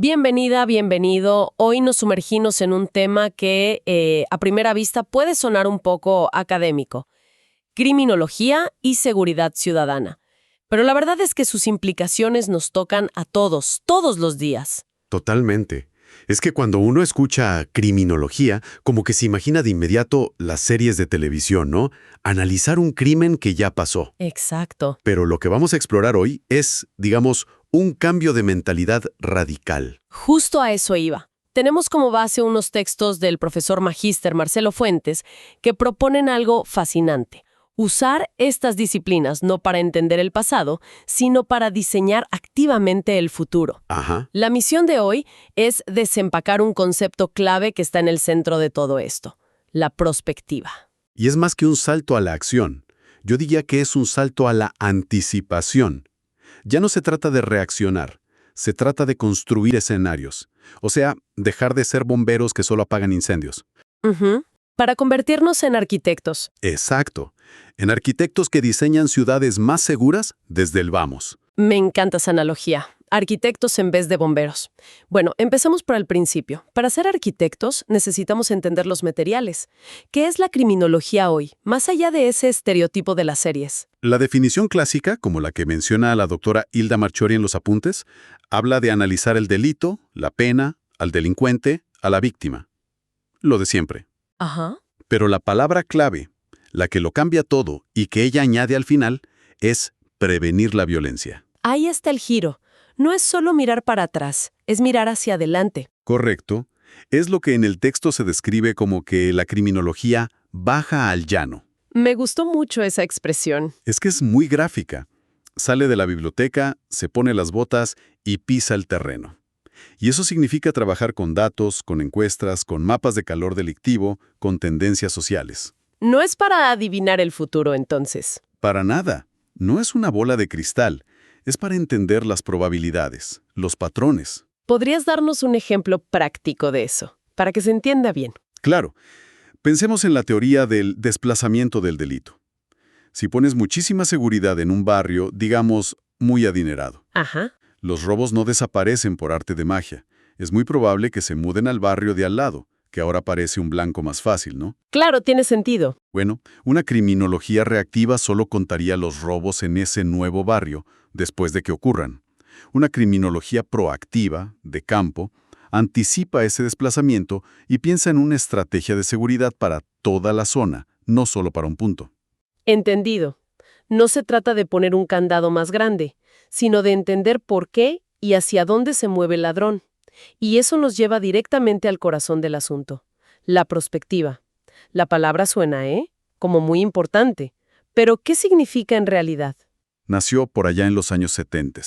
Bienvenida, bienvenido. Hoy nos sumergimos en un tema que a primera vista puede sonar un poco académico: criminología y seguridad ciudadana. Pero la verdad es que sus implicaciones nos tocan a todos, todos los días. Totalmente. Es que cuando uno escucha criminología, como que se imagina de inmediato las series de televisión, ¿no? Analizar un crimen que ya pasó. Exacto. Pero lo que vamos a explorar hoy es, digamos, un cambio de mentalidad radical. Justo a eso iba. Tenemos como base unos textos del profesor magíster Marcelo Fuentes que proponen algo fascinante: usar estas disciplinas no para entender el pasado, sino para diseñar activamente el futuro. Ajá. La misión de hoy es desempacar un concepto clave que está en el centro de todo esto: la prospectiva. Y es más que un salto a la acción. Yo diría que es un salto a la anticipación. Ya no se trata de reaccionar, se trata de construir escenarios. O sea, dejar de ser bomberos que solo apagan incendios. Para convertirnos en arquitectos. Exacto. En arquitectos que diseñan ciudades más seguras desde el vamos. Me encanta esa analogía. Arquitectos en vez de bomberos. Bueno, empecemos por el principio. Para ser arquitectos necesitamos entender los materiales. ¿Qué es la criminología hoy, más allá de ese estereotipo de las series? La definición clásica, como la que menciona la doctora Hilda Marchori en los apuntes, habla de analizar el delito, la pena, al delincuente, a la víctima. Lo de siempre. Ajá. Pero la palabra clave, la que lo cambia todo y que ella añade al final, es prevenir la violencia. Ahí está el giro. No es solo mirar para atrás, es mirar hacia adelante. Correcto. Es lo que en el texto se describe como que la criminología baja al llano. Me gustó mucho esa expresión. Es que es muy gráfica. Sale de la biblioteca, se pone las botas y pisa el terreno. Y eso significa trabajar con datos, con encuestas, con mapas de calor delictivo, con tendencias sociales. No es para adivinar el futuro, entonces. Para nada. No es una bola de cristal. Es para entender las probabilidades, los patrones. ¿Podrías darnos un ejemplo práctico de eso, para que se entienda bien? Claro. Pensemos en la teoría del desplazamiento del delito. Si pones muchísima seguridad en un barrio, digamos, muy adinerado, Ajá. los robos no desaparecen por arte de magia. Es muy probable que se muden al barrio de al lado, que ahora parece un blanco más fácil, ¿no? Claro, tiene sentido. Bueno, una criminología reactiva solo contaría los robos en ese nuevo barrio después de que ocurran. Una criminología proactiva, de campo, anticipa ese desplazamiento y piensa en una estrategia de seguridad para toda la zona, no solo para un punto. Entendido. No se trata de poner un candado más grande, sino de entender por qué y hacia dónde se mueve el ladrón. Y eso nos lleva directamente al corazón del asunto: la prospectiva. La palabra suena, como muy importante. Pero, ¿qué significa en realidad? Nació por allá en los años 70,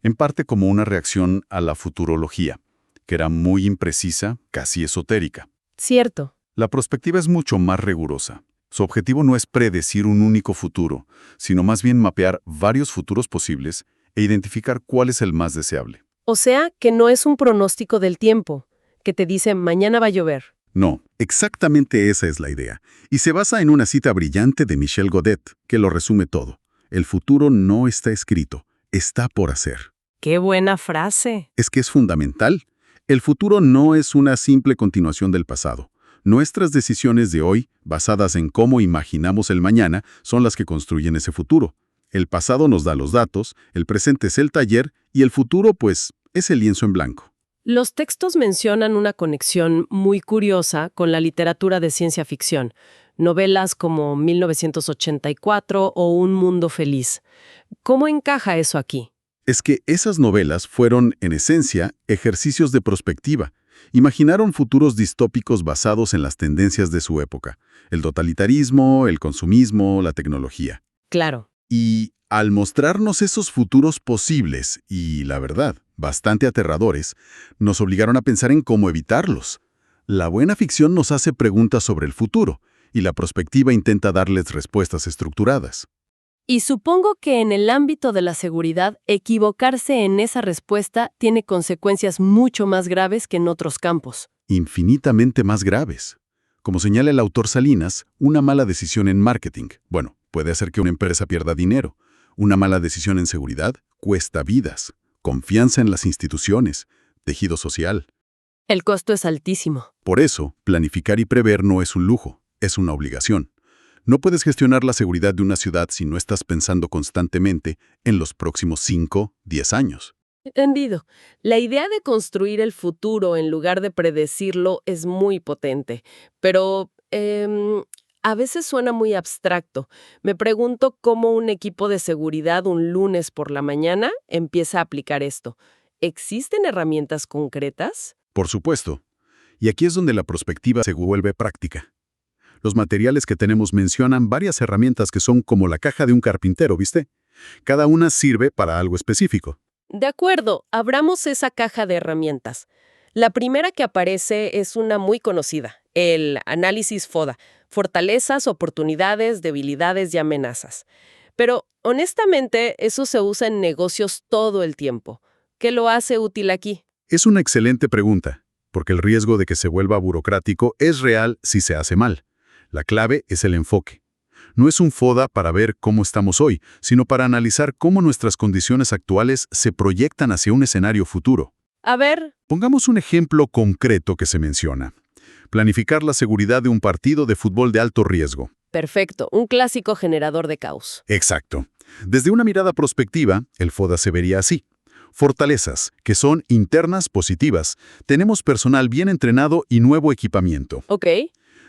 en parte como una reacción a la futurología, que era muy imprecisa, casi esotérica. Cierto. La prospectiva es mucho más rigurosa. Su objetivo no es predecir un único futuro, sino más bien mapear varios futuros posibles e identificar cuál es el más deseable. O sea, que no es un pronóstico del tiempo, que te dice mañana va a llover. No, exactamente esa es la idea. Y se basa en una cita brillante de Michel Godet, que lo resume todo. El futuro no está escrito, está por hacer. ¡Qué buena frase! Es que es fundamental. El futuro no es una simple continuación del pasado. Nuestras decisiones de hoy, basadas en cómo imaginamos el mañana, son las que construyen ese futuro. El pasado nos da los datos, el presente es el taller y el futuro, pues, es el lienzo en blanco. Los textos mencionan una conexión muy curiosa con la literatura de ciencia ficción. Novelas como 1984 o Un mundo feliz. ¿Cómo encaja eso aquí? Es que esas novelas fueron, en esencia, ejercicios de prospectiva. Imaginaron futuros distópicos basados en las tendencias de su época: el totalitarismo, el consumismo, la tecnología. Claro. Y al mostrarnos esos futuros posibles y, la verdad, bastante aterradores, nos obligaron a pensar en cómo evitarlos. La buena ficción nos hace preguntas sobre el futuro, y la prospectiva intenta darles respuestas estructuradas. Y supongo que en el ámbito de la seguridad, equivocarse en esa respuesta tiene consecuencias mucho más graves que en otros campos. Infinitamente más graves. Como señala el autor Salinas, una mala decisión en marketing, bueno, puede hacer que una empresa pierda dinero. Una mala decisión en seguridad cuesta vidas, confianza en las instituciones, tejido social. El costo es altísimo. Por eso, planificar y prever no es un lujo, es una obligación. No puedes gestionar la seguridad de una ciudad si no estás pensando constantemente en los próximos 5, 10 años. Entendido. La idea de construir el futuro en lugar de predecirlo es muy potente, pero a veces suena muy abstracto. Me pregunto cómo un equipo de seguridad un lunes por la mañana empieza a aplicar esto. ¿Existen herramientas concretas? Por supuesto. Y aquí es donde la prospectiva se vuelve práctica. Los materiales que tenemos mencionan varias herramientas que son como la caja de un carpintero, ¿viste? Cada una sirve para algo específico. De acuerdo, abramos esa caja de herramientas. La primera que aparece es una muy conocida, el análisis FODA, fortalezas, oportunidades, debilidades y amenazas. Pero, honestamente, eso se usa en negocios todo el tiempo. ¿Qué lo hace útil aquí? Es una excelente pregunta, porque el riesgo de que se vuelva burocrático es real si se hace mal. La clave es el enfoque. No es un FODA para ver cómo estamos hoy, sino para analizar cómo nuestras condiciones actuales se proyectan hacia un escenario futuro. A ver, Pongamos un ejemplo concreto que se menciona. Planificar la seguridad de un partido de fútbol de alto riesgo. perfecto, un clásico generador de caos. Exacto. Desde una mirada prospectiva, el FODA se vería así. Fortalezas, que son internas positivas. Tenemos personal bien entrenado y nuevo equipamiento. Ok,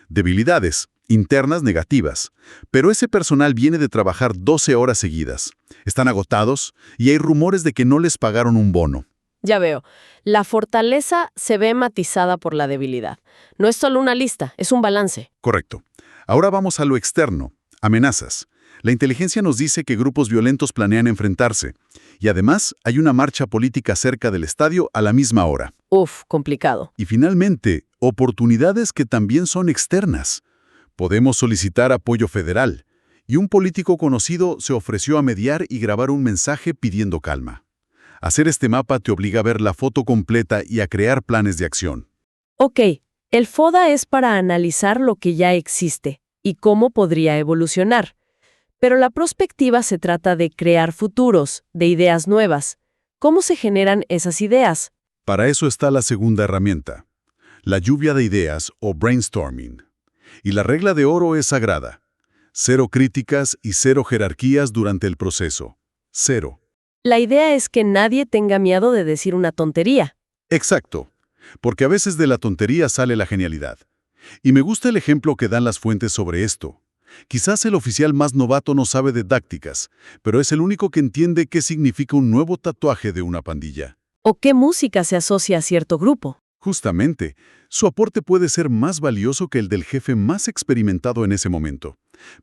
Debilidades, internas negativas. Pero ese personal viene de trabajar 12 horas seguidas. Están agotados y hay rumores de que no les pagaron un bono. ya veo. La fortaleza se ve matizada por la debilidad. No es solo una lista, es un balance. Correcto. Ahora vamos a lo externo. Amenazas. La inteligencia nos dice que grupos violentos planean enfrentarse. Y además, hay una marcha política cerca del estadio a la misma hora. Uf, complicado. Y finalmente, oportunidades que también son externas. Podemos solicitar apoyo federal. Y un político conocido se ofreció a mediar y grabar un mensaje pidiendo calma. Hacer este mapa te obliga a ver la foto completa y a crear planes de acción. Ok, el FODA es para analizar lo que ya existe y cómo podría evolucionar. Pero la prospectiva se trata de crear futuros, de ideas nuevas. ¿Cómo se generan esas ideas? Para eso está la segunda herramienta, la lluvia de ideas o brainstorming. Y la regla de oro es sagrada. 0 críticas y 0 jerarquías durante el proceso. 0. La idea es que nadie tenga miedo de decir una tontería. Exacto, porque a veces de la tontería sale la genialidad. Y me gusta el ejemplo que dan las fuentes sobre esto. Quizás el oficial más novato no sabe de tácticas, pero es el único que entiende qué significa un nuevo tatuaje de una pandilla. ¿O qué música se asocia a cierto grupo? Justamente, su aporte puede ser más valioso que el del jefe más experimentado en ese momento.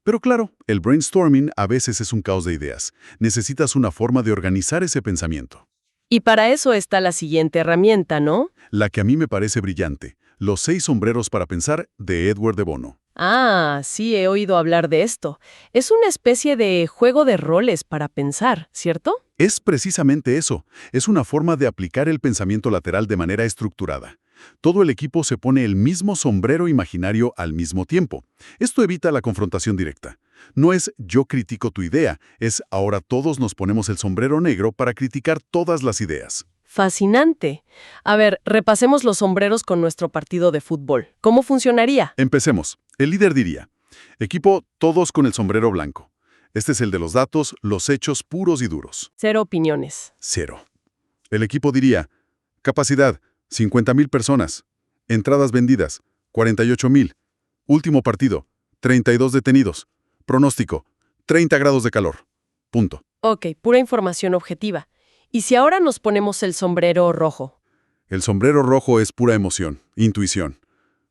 Pero claro, el brainstorming a veces es un caos de ideas. Necesitas una forma de organizar ese pensamiento. Y para eso está la siguiente herramienta, ¿no? La que a mí me parece brillante, Los 6 sombreros para pensar, de Edward de Bono. Ah, sí, he oído hablar de esto. Es una especie de juego de roles para pensar, ¿cierto? Es precisamente eso. Es una forma de aplicar el pensamiento lateral de manera estructurada. Todo el equipo se pone el mismo sombrero imaginario al mismo tiempo. Esto evita la confrontación directa. No es yo critico tu idea, es ahora todos nos ponemos el sombrero negro para criticar todas las ideas. Fascinante. A ver, repasemos los sombreros con nuestro partido de fútbol. ¿Cómo funcionaría? Empecemos. El líder diría, equipo, todos con el sombrero blanco. Este es el de los datos, los hechos puros y duros. 0 opiniones. 0. El equipo diría, capacidad, 50,000 personas. Entradas vendidas, 48,000. Último partido, 32 detenidos. Pronóstico, 30 grados de calor. Punto. Ok, pura información objetiva. ¿Y si ahora nos ponemos el sombrero rojo? El sombrero rojo es pura emoción, intuición.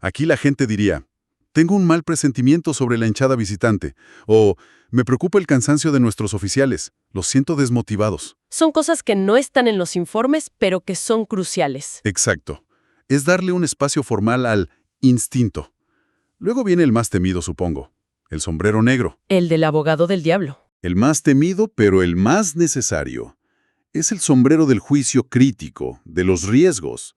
Aquí la gente diría, tengo un mal presentimiento sobre la hinchada visitante, o me preocupa el cansancio de nuestros oficiales, los siento desmotivados. Son cosas que no están en los informes, pero que son cruciales. Exacto. Es darle un espacio formal al instinto. Luego viene el más temido, supongo, el sombrero negro. El del abogado del diablo. El más temido, pero el más necesario. Es el sombrero del juicio crítico, de los riesgos.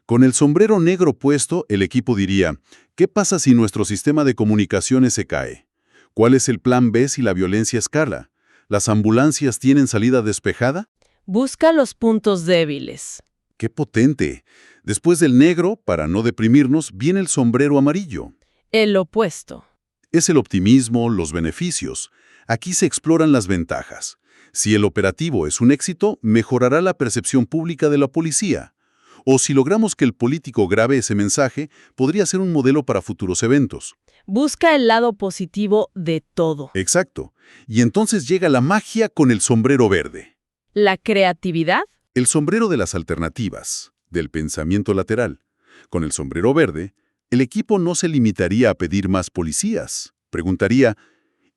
Con el sombrero negro puesto, el equipo diría, ¿qué pasa si nuestro sistema de comunicaciones se cae? ¿Cuál es el plan B si la violencia escala? ¿Las ambulancias tienen salida despejada? Busca los puntos débiles. ¡Qué potente! Después del negro, para no deprimirnos, viene el sombrero amarillo. El opuesto. Es el optimismo, los beneficios. Aquí se exploran las ventajas. Si el operativo es un éxito, mejorará la percepción pública de la policía. O si logramos que el político grabe ese mensaje, podría ser un modelo para futuros eventos. Busca el lado positivo de todo. Exacto. Y entonces llega la magia con el sombrero verde. La creatividad. El sombrero de las alternativas, del pensamiento lateral. Con el sombrero verde, el equipo no se limitaría a pedir más policías. Preguntaría,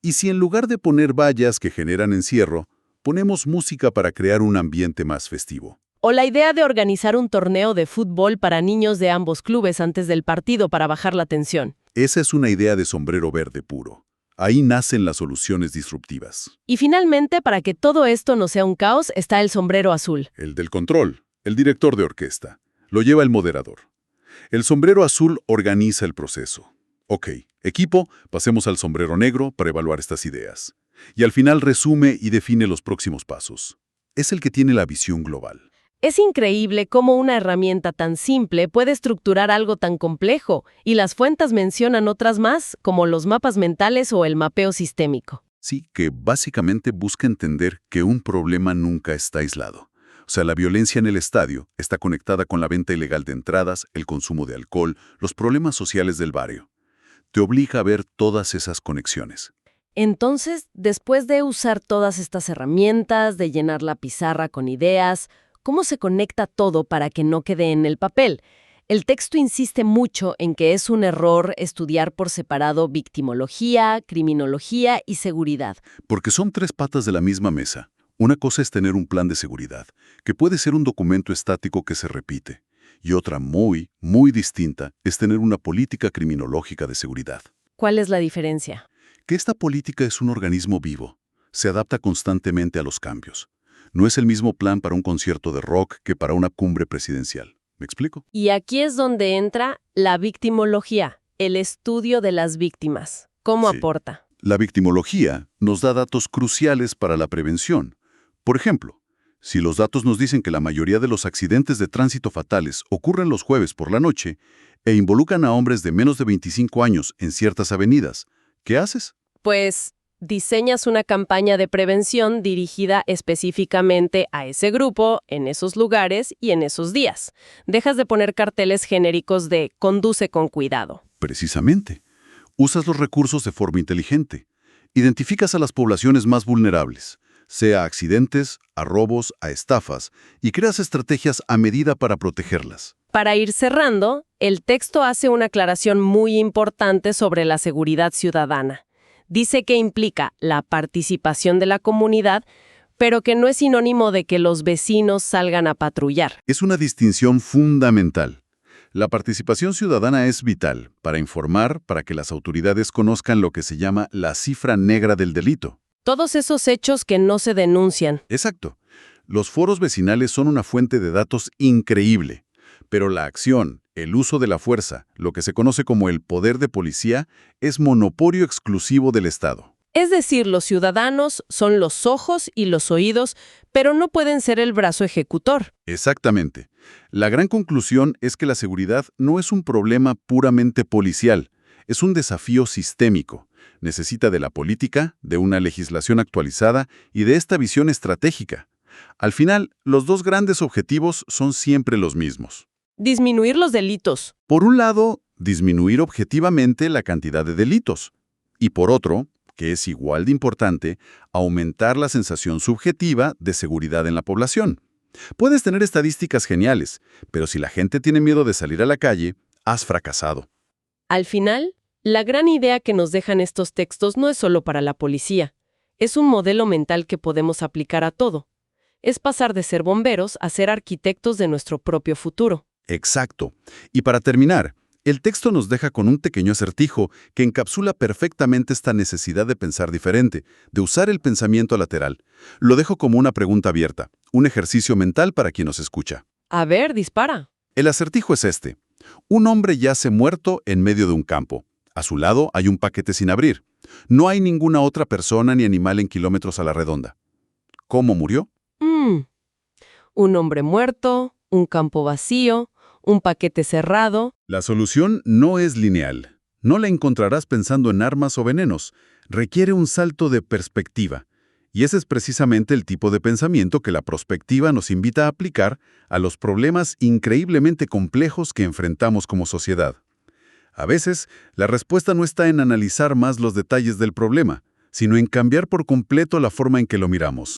¿y si en lugar de poner vallas que generan encierro, ponemos música para crear un ambiente más festivo? O la idea de organizar un torneo de fútbol para niños de ambos clubes antes del partido para bajar la tensión. Esa es una idea de sombrero verde puro. Ahí nacen las soluciones disruptivas. Y finalmente, para que todo esto no sea un caos, está el sombrero azul. El del control, el director de orquesta. Lo lleva el moderador. El sombrero azul organiza el proceso. Ok, equipo, pasemos al sombrero negro para evaluar estas ideas. Y al final resume y define los próximos pasos. Es el que tiene la visión global. Es increíble cómo una herramienta tan simple puede estructurar algo tan complejo, y las fuentes mencionan otras más, como los mapas mentales o el mapeo sistémico. Sí, que básicamente busca entender que un problema nunca está aislado. O sea, la violencia en el estadio está conectada con la venta ilegal de entradas, el consumo de alcohol, los problemas sociales del barrio. Te obliga a ver todas esas conexiones. Entonces, después de usar todas estas herramientas, de llenar la pizarra con ideas, ¿cómo se conecta todo para que no quede en el papel? El texto insiste mucho en que es un error estudiar por separado victimología, criminología y seguridad. Porque son tres patas de la misma mesa. Una cosa es tener un plan de seguridad, que puede ser un documento estático que se repite. Y otra muy, muy distinta es tener una política criminológica de seguridad. ¿Cuál es la diferencia? Que esta política es un organismo vivo. Se adapta constantemente a los cambios. No es el mismo plan para un concierto de rock que para una cumbre presidencial. ¿Me explico? Y aquí es donde entra la victimología, el estudio de las víctimas. ¿Cómo Sí. aporta? La victimología nos da datos cruciales para la prevención. Por ejemplo, si los datos nos dicen que la mayoría de los accidentes de tránsito fatales ocurren los jueves por la noche e involucran a hombres de menos de 25 años en ciertas avenidas, ¿qué haces? Pues diseñas una campaña de prevención dirigida específicamente a ese grupo, en esos lugares y en esos días. Dejas de poner carteles genéricos de conduce con cuidado. Precisamente. Usas los recursos de forma inteligente. Identificas a las poblaciones más vulnerables, sea a accidentes, a robos, a estafas, y creas estrategias a medida para protegerlas. Para ir cerrando, el texto hace una aclaración muy importante sobre la seguridad ciudadana. Dice que implica la participación de la comunidad, pero que no es sinónimo de que los vecinos salgan a patrullar. Es una distinción fundamental. La participación ciudadana es vital para informar, para que las autoridades conozcan lo que se llama la cifra negra del delito. Todos esos hechos que no se denuncian. Exacto. Los foros vecinales son una fuente de datos increíble, pero la acción, el uso de la fuerza, lo que se conoce como el poder de policía, es monopolio exclusivo del Estado. Es decir, los ciudadanos son los ojos y los oídos, pero no pueden ser el brazo ejecutor. Exactamente. La gran conclusión es que la seguridad no es un problema puramente policial, es un desafío sistémico. Necesita de la política, de una legislación actualizada y de esta visión estratégica. Al final, los dos grandes objetivos son siempre los mismos. Disminuir los delitos. Por un lado, disminuir objetivamente la cantidad de delitos. Y por otro, que es igual de importante, aumentar la sensación subjetiva de seguridad en la población. Puedes tener estadísticas geniales, pero si la gente tiene miedo de salir a la calle, has fracasado. Al final, la gran idea que nos dejan estos textos no es solo para la policía. Es un modelo mental que podemos aplicar a todo. Es pasar de ser bomberos a ser arquitectos de nuestro propio futuro. Exacto. Y para terminar, el texto nos deja con un pequeño acertijo que encapsula perfectamente esta necesidad de pensar diferente, de usar el pensamiento lateral. Lo dejo como una pregunta abierta, un ejercicio mental para quien nos escucha. A ver, dispara. El acertijo es este. Un hombre yace muerto en medio de un campo. A su lado hay un paquete sin abrir. No hay ninguna otra persona ni animal en kilómetros a la redonda. ¿Cómo murió? Un hombre muerto, un campo vacío, un paquete cerrado. La solución no es lineal. No la encontrarás pensando en armas o venenos. Requiere un salto de perspectiva. Y ese es precisamente el tipo de pensamiento que la prospectiva nos invita a aplicar a los problemas increíblemente complejos que enfrentamos como sociedad. A veces, la respuesta no está en analizar más los detalles del problema, sino en cambiar por completo la forma en que lo miramos.